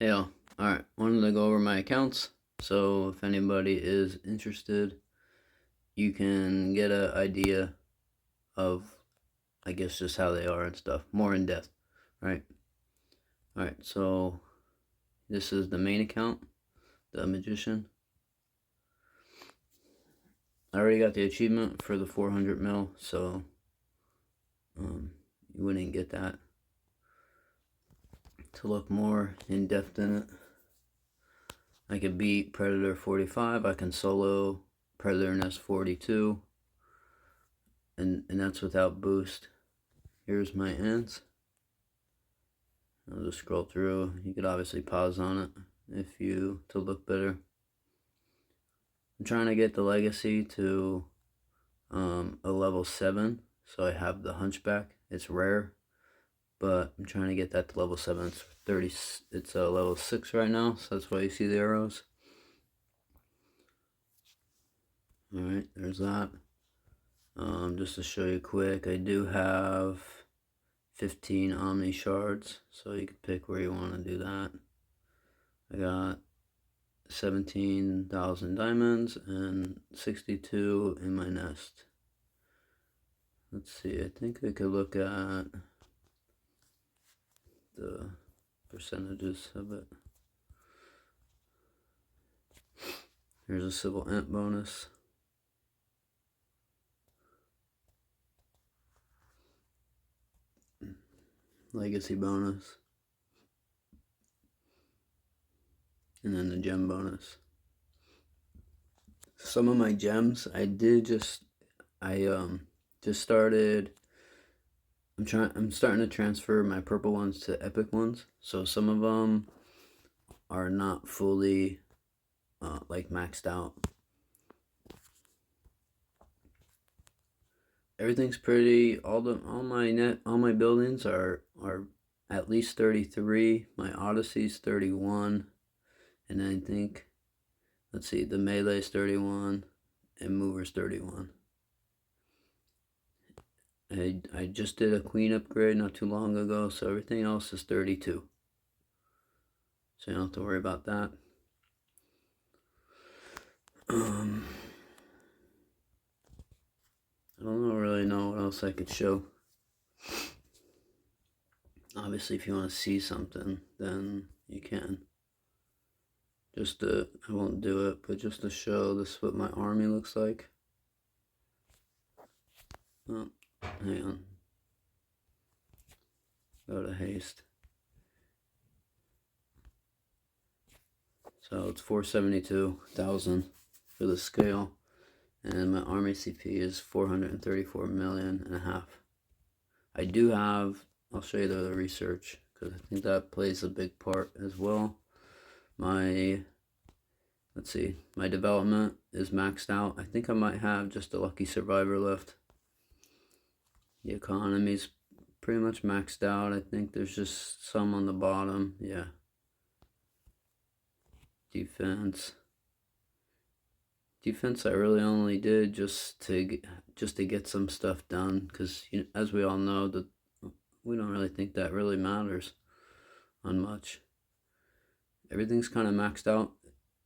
Yeah, alright, wanted to go over my accounts, so if anybody is interested, you can get an idea of, I guess, just how they are and stuff, more in depth, right? Alright, so this is the main account, the Magician. I already got the achievement for the 400 mil, so you wouldn't get that. To look more in depth in it, I could beat Predator 45, I can solo Predator Nest 42, and that's without boost. Here's my ends. I'll just scroll through. You could obviously pause on it if you to look better. I'm trying to get the legacy to a level 7, so I have the Hunchback. It's rare, but I'm trying to get that to level 7. It's 30. It's a level 6 right now, so that's why you see the arrows. All right, there's that. Just to show you quick, I do have 15 Omni shards, so you can pick where you want to do that. I got 17,000 diamonds and 62 in my nest. Let's see, I think I could look at the percentages of it. Here's a civil ant bonus. Legacy bonus. And then the gem bonus. Some of my gems, I just started. I'm starting to transfer my purple ones to epic ones. So some of them are not fully like maxed out. Everything's pretty. All my buildings are at least 33. My Odyssey's 31, and I think, let's see, the Melee's 31 and Mover's 31. I just did a queen upgrade not too long ago, so everything else is 32. So you don't have to worry about that. I don't really know what else I could show. Obviously, if you want to see something, then you can. Just I won't do it, but just to show this is what my army looks like. Oh, hang on. Go to haste. So it's 472,000 for the scale, and my army CP is 434 million and a half. I do have, I'll show you the research, because I think that plays a big part as well. Let's see, my development is maxed out. I think I might have just a lucky survivor left. The economy's pretty much maxed out. I think there's just some on the bottom. Yeah. Defense I really only did just to get some stuff done, because as we all know, that we don't really think that really matters on much. Everything's kind of maxed out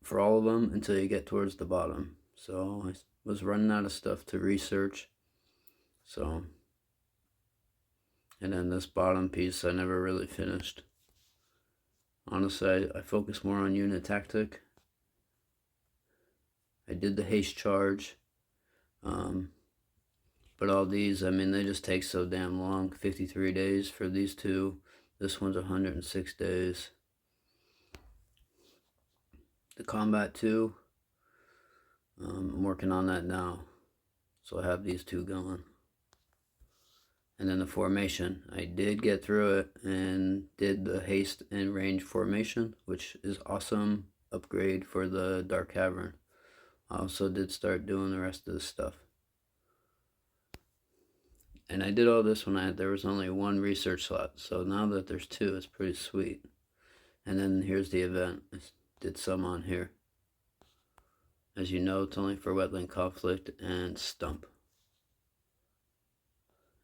for all of them until you get towards the bottom. So I was running out of stuff to research. So, and then this bottom piece I never really finished. Honestly, I focus more on unit tactic. I did the haste charge, but all these, I mean, they just take so damn long. 53 days for these two. This one's 106 days. The combat 2, I'm working on that now, so I have these two going. And then the formation, I did get through it and did the haste and range formation, which is awesome upgrade for the Dark Cavern. I also did start doing the rest of the stuff. And I did all this when there was only one research slot, so now that there's two, it's pretty sweet. And then here's the event. I did some on here. As you know, it's only for Wetland Conflict and Stump.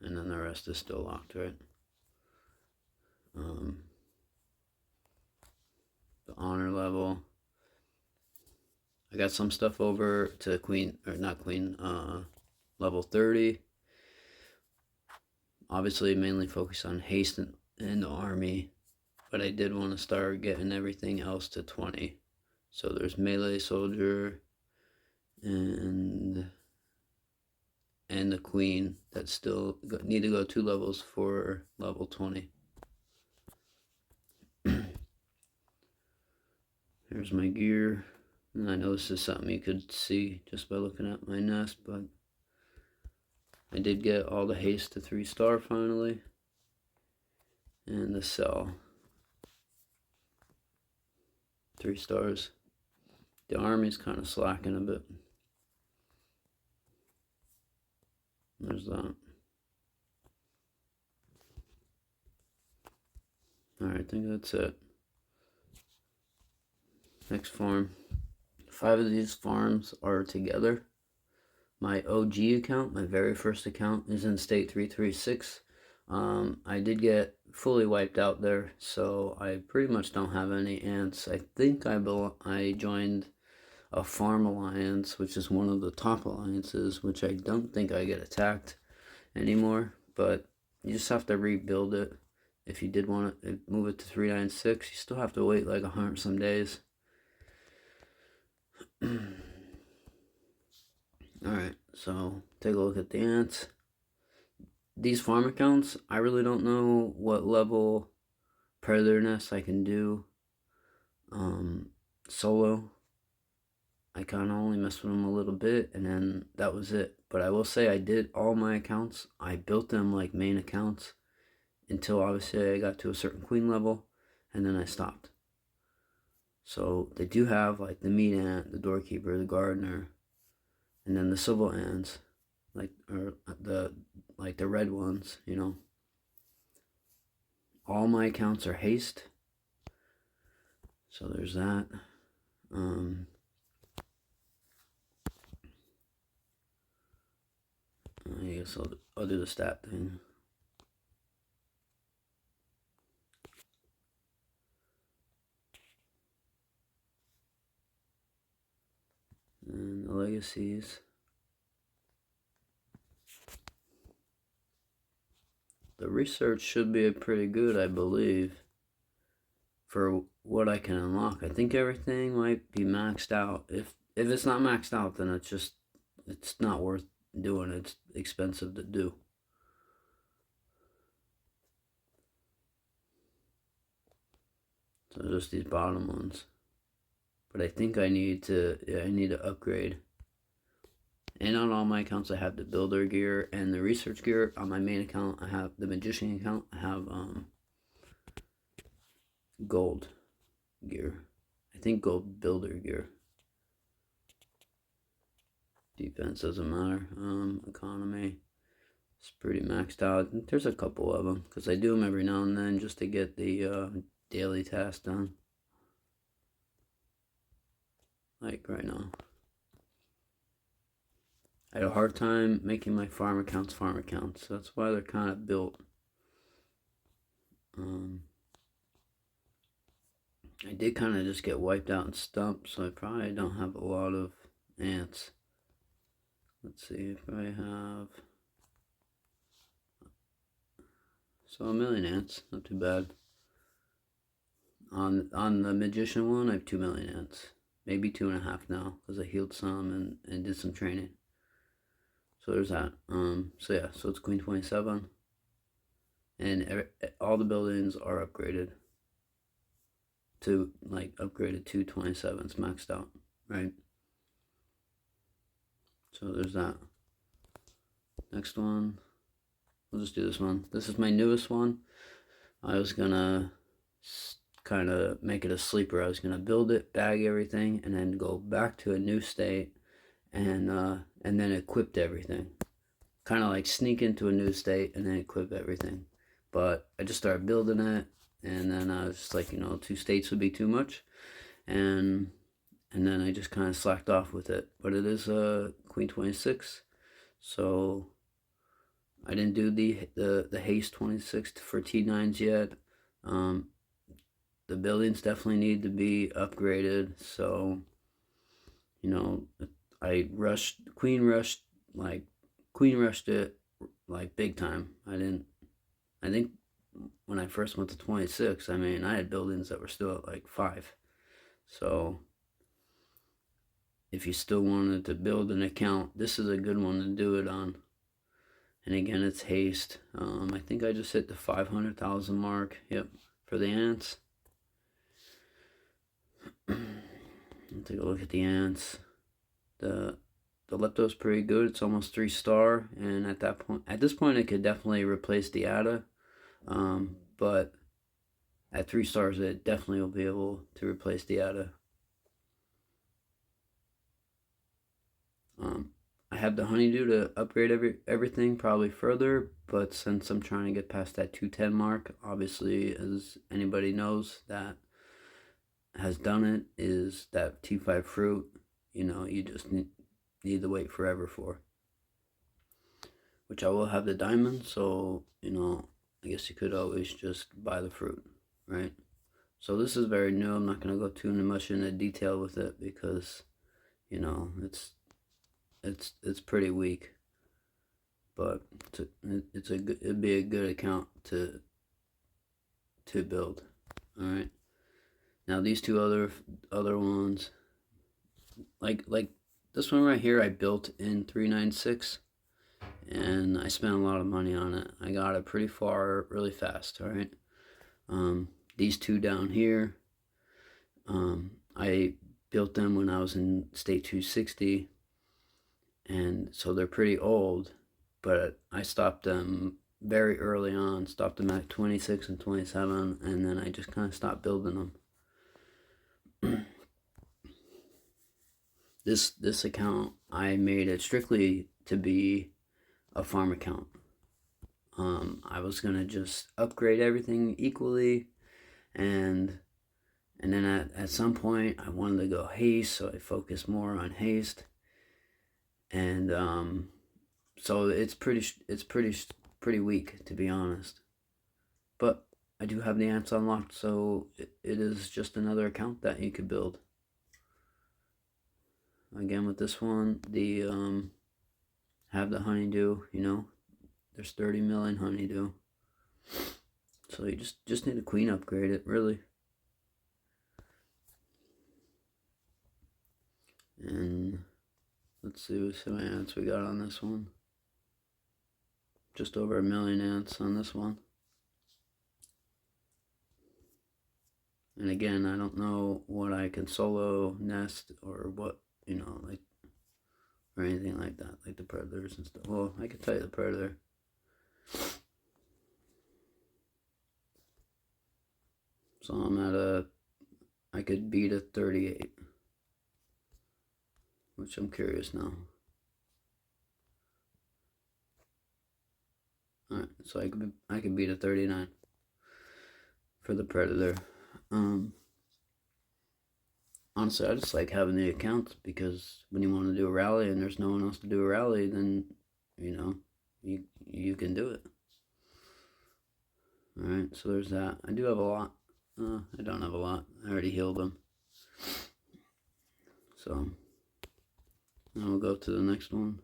And then the rest is still locked, right? honor level. I got some stuff over to queen, or not queen, level 30. Obviously, mainly focused on haste in the army, but I did want to start getting everything else to 20. So there's melee soldier and the queen that still need to go 2 levels for level 20. Here's my gear. And I know this is something you could see just by looking at my nest, but I did get all the haste to 3-star finally. And the cell. 3 stars. The army's kind of slacking a bit. There's that. Alright, I think that's it. Next farm. 5 of these farms are together. My OG account, my very first account, is in state 336. I did get fully wiped out there, so I pretty much don't have any ants. I think I joined a farm alliance, which is one of the top alliances, which I don't think I get attacked anymore, but you just have to rebuild it. If you did want to move it to 396, you still have to wait like 100 some days. Alright, so take a look at the ants. These farm accounts, I really don't know what level predator nest I can do solo. I kind of only messed with them a little bit, and then that was it. But I will say I did all my accounts. I built them like main accounts until obviously I got to a certain queen level, and then I stopped. So they do have like the meat ant, the doorkeeper, the gardener, and then the civil ants, like the red ones, you know. All my accounts are haste. So there's that. I guess I'll do the stat thing. And the legacies. The research should be pretty good, I believe, for what I can unlock. I think everything might be maxed out. If it's not maxed out, then it's not worth doing. It's expensive to do. So just these bottom ones. But I think I need to upgrade. And on all my accounts I have the builder gear and the research gear. On my main account I have the magician account. I have gold gear. I think gold builder gear. Defense doesn't matter. Economy. It's pretty maxed out. There's a couple of them because I do them every now and then just to get the daily task done. Like right now. I had a hard time making my farm accounts. So that's why they're kind of built. I did kind of just get wiped out and stumped, so I probably don't have a lot of ants. Let's see if I have... So 1 million ants, not too bad. On the magician one, I have 2 million ants. Maybe 2.5 now, because I healed some and did some training. So there's that. So yeah, so it's Queen 27. And all the buildings are upgraded. To, like, upgraded to 27s, maxed out, right? So there's that. Next one. We'll just do this one. This is my newest one. I was gonna kind of make it a sleeper. I was gonna build it, bag everything, and then go back to a new state and then equip everything. Kind of like sneak into a new state and then equip everything. But I just started building it, and then I was just like, 2 states would be too much, and then I just kind of slacked off with it. But it is Queen 26, so I didn't do the haste 26 for T9s yet. the buildings definitely need to be upgraded. So, you know, I queen rushed it like big time. I think when I first went to 26, I mean, I had buildings that were still at like 5. So if you still wanted to build an account, this is a good one to do it on. And again, it's haste. I think I just hit the 500,000 mark. Yep, for the ants. Let's take a look at the ants. The Lepto's pretty good. It's almost 3-star, and at this point, it could definitely replace the Ada. But at 3 stars, it definitely will be able to replace the Ada. I have the honeydew to upgrade everything probably further, but since I'm trying to get past that 210 mark, obviously, as anybody knows that has done it, is that T5 fruit, you know, you just need to wait forever for. Which I will have the diamond, so, you know, I guess you could always just buy the fruit, right? So this is very new. I'm not going to go too much into detail with it because, you know, it's pretty weak. But it'd be a good account to build. All right. Now these two other ones, like this one right here, I built in 396, and I spent a lot of money on it. I got it pretty far really fast. All right. These two down here, I built them when I was in state 260, and so they're pretty old, but I stopped them very early on, stopped them at 26 and 27, and then I just kind of stopped building them. This account, I made it strictly to be a farm account. I was gonna just upgrade everything equally, and then at some point I wanted to go haste, so I focused more on haste, and so it's pretty weak, to be honest. But I do have the ants unlocked, so it is just another account that you could build. Again, with this one, have the honeydew, you know, there's 30 million honeydew. So you just need a queen upgrade it, really. And let's see how many ants we got on this one. Just over 1 million ants on this one. And again, I don't know what I can solo nest or what, you know, like, or anything like that, like the predators and stuff. Well, I can tell you the predator. So I could beat a 38, which I'm curious now. Alright, so I could beat a 39 for the predator. Honestly, I just like having the accounts, because when you want to do a rally and there's no one else to do a rally, then, you know, you can do it. Alright, so there's that. I do have a lot. I don't have a lot. I already healed them. So, now we'll go to the next one.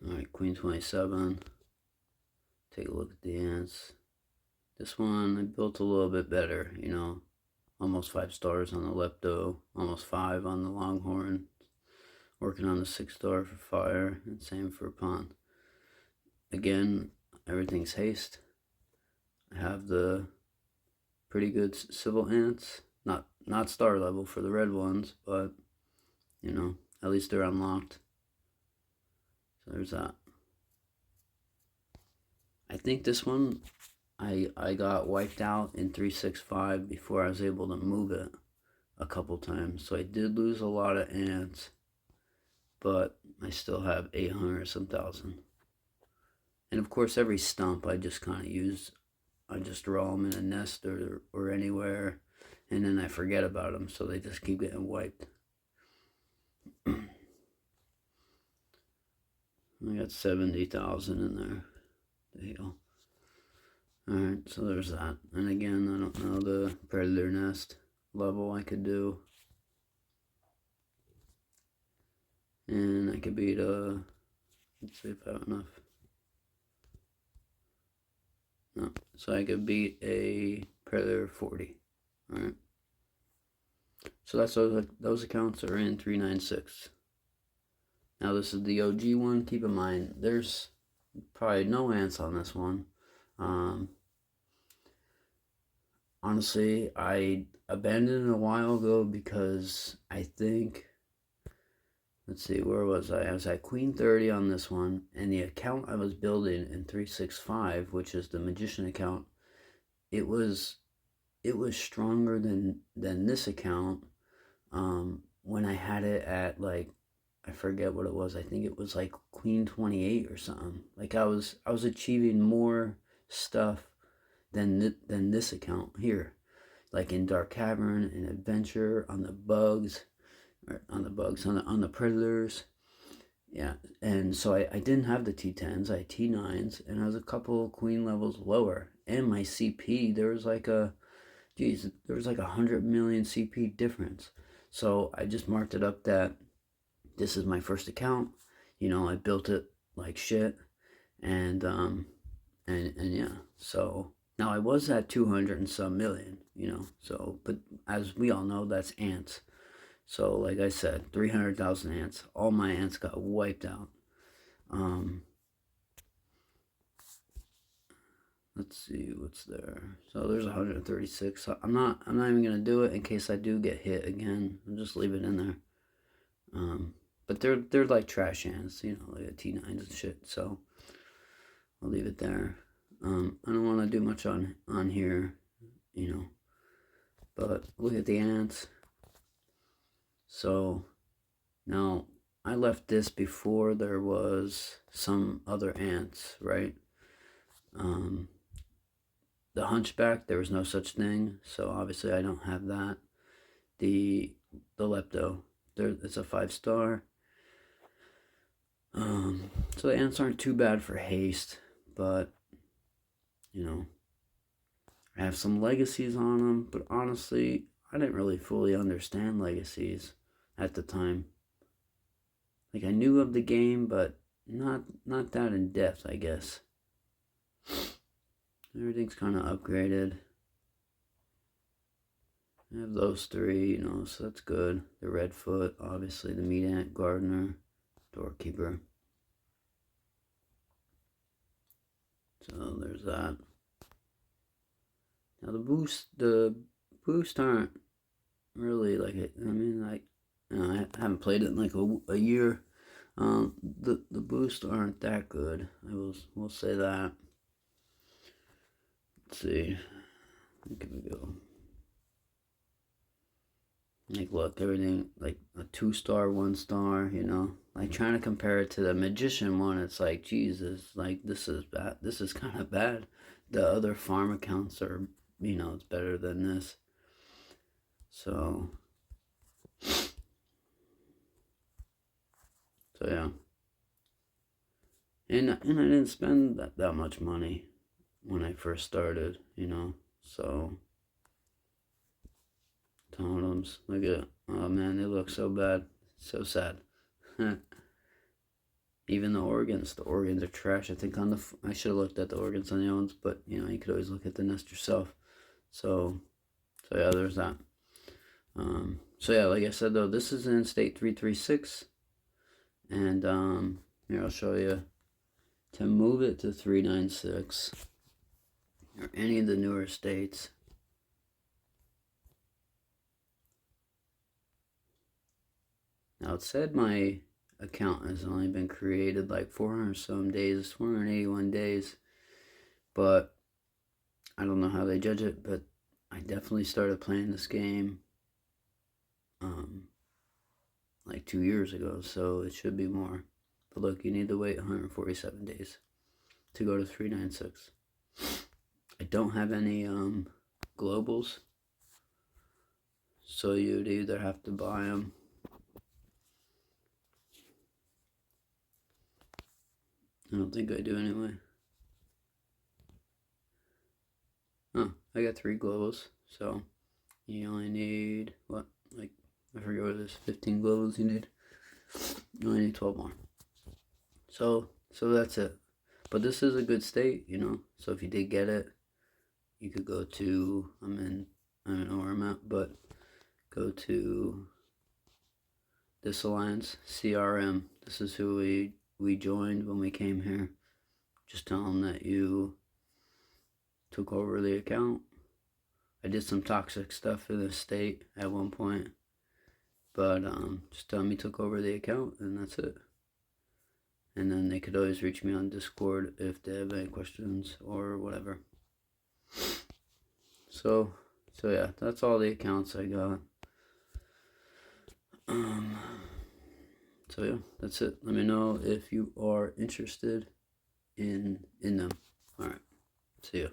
Alright, Queen 27. Take a look at the ants. This one I built a little bit better, you know. Almost 5 stars on the Lepto, almost 5 on the Longhorn. Working on the 6-star for fire, and same for Pond. Again, everything's haste. I have the pretty good civil ants. Not star level for the red ones, but, you know, at least they're unlocked. So there's that. I think this one, I got wiped out in 365 before I was able to move it a couple times. So I did lose a lot of ants, but I still have 800 some thousand. And of course, every stump I just kind of use I just draw them in a nest or anywhere, and then I forget about them, so they just keep getting wiped. I got 70,000 in there. There you go. Alright, so there's that. And again, I don't know the predator nest level I could do. And I could beat let's see if I have enough. No, so I could beat a Predator 40. Alright. So that's those accounts are in 396. Now this is the OG one. Keep in mind, there's probably no ants on this one. Honestly, I abandoned it a while ago because I think, let's see, where was I? I was at Queen 30 on this one, and the account I was building in 365, which is the Magician account, it was stronger than this account. When I had it at, like, I forget what it was. I think it was like Queen 28 or something. Like I was achieving more stuff than this account here, like in Dark Cavern and Adventure, on the bugs, or on the predators. Yeah, and so I didn't have the T10s. I had T9s, and I was a couple queen levels lower. And my CP, there was like a 100 million CP difference. So I just marked it up that this is my first account. You know, I built it like shit, and yeah. So now I was at 200 and some million, you know. So, but as we all know, that's ants. So, like I said, 300,000 ants. All my ants got wiped out. Let's see what's there. So there's 136. So I'm not even gonna do it in case I do get hit again. I'll just leave it in there. But they're like trash ants, you know, like a T9s and shit. So I'll leave it there. I don't want to do much on here, you know. But look at the ants. So now I left this before there was some other ants, right? The Hunchback, there was no such thing, so obviously I don't have that. The Lepto, it's a 5-star. So the ants aren't too bad for haste, but you know, I have some legacies on them, but honestly, I didn't really fully understand legacies at the time. Like, I knew of the game, but not that in depth, I guess. Everything's kind of upgraded. I have those three, you know, so that's good. The Redfoot, obviously, the Meat Ant, Gardener, Doorkeeper. So there's that. Now the boost aren't really like it. I mean, like, you know, I haven't played it in like a year. The boosts aren't that good. We'll say that. Let's see. Where can we go? Like, look, everything like a 2-star, 1-star. You know, like trying to compare it to the Magician one. It's like, Jesus, like this is bad. This is kind of bad. The other farm accounts are, you know, it's better than this. So yeah. And I didn't spend that much money when I first started, you know. So totems, look at, oh man, they look so bad, so sad. Even the organs are trash. I think I should have looked at the organs on the ones, but you know, you could always look at the nest yourself. So yeah, there's that. So yeah, like I said though, this is in state 336, and here I'll show you to move it to 396 or any of the newer states. Now it said my account has only been created like 400 some days, 481 days, but I don't know how they judge it, but I definitely started playing this game like 2 years ago, so it should be more. But look, you need to wait 147 days to go to 396. I don't have any globals, so you'd either have to buy them. I don't think I do anyway. Oh, I got 3 globals, so you only need, what, like, I forget what it is, 15 globals you need. You only need 12 more. So that's it. But this is a good state, you know, so if you did get it, you could go to, I don't know where I'm at, but go to this alliance, CRM. This is who we joined when we came here. Just tell them that you took over the account. I did some toxic stuff in the state at one point, but just tell them you took over the account, and that's it. And then they could always reach me on Discord if they have any questions or whatever. So yeah, that's all the accounts I got. So yeah, that's it. Let me know if you are interested in them. All right, see ya.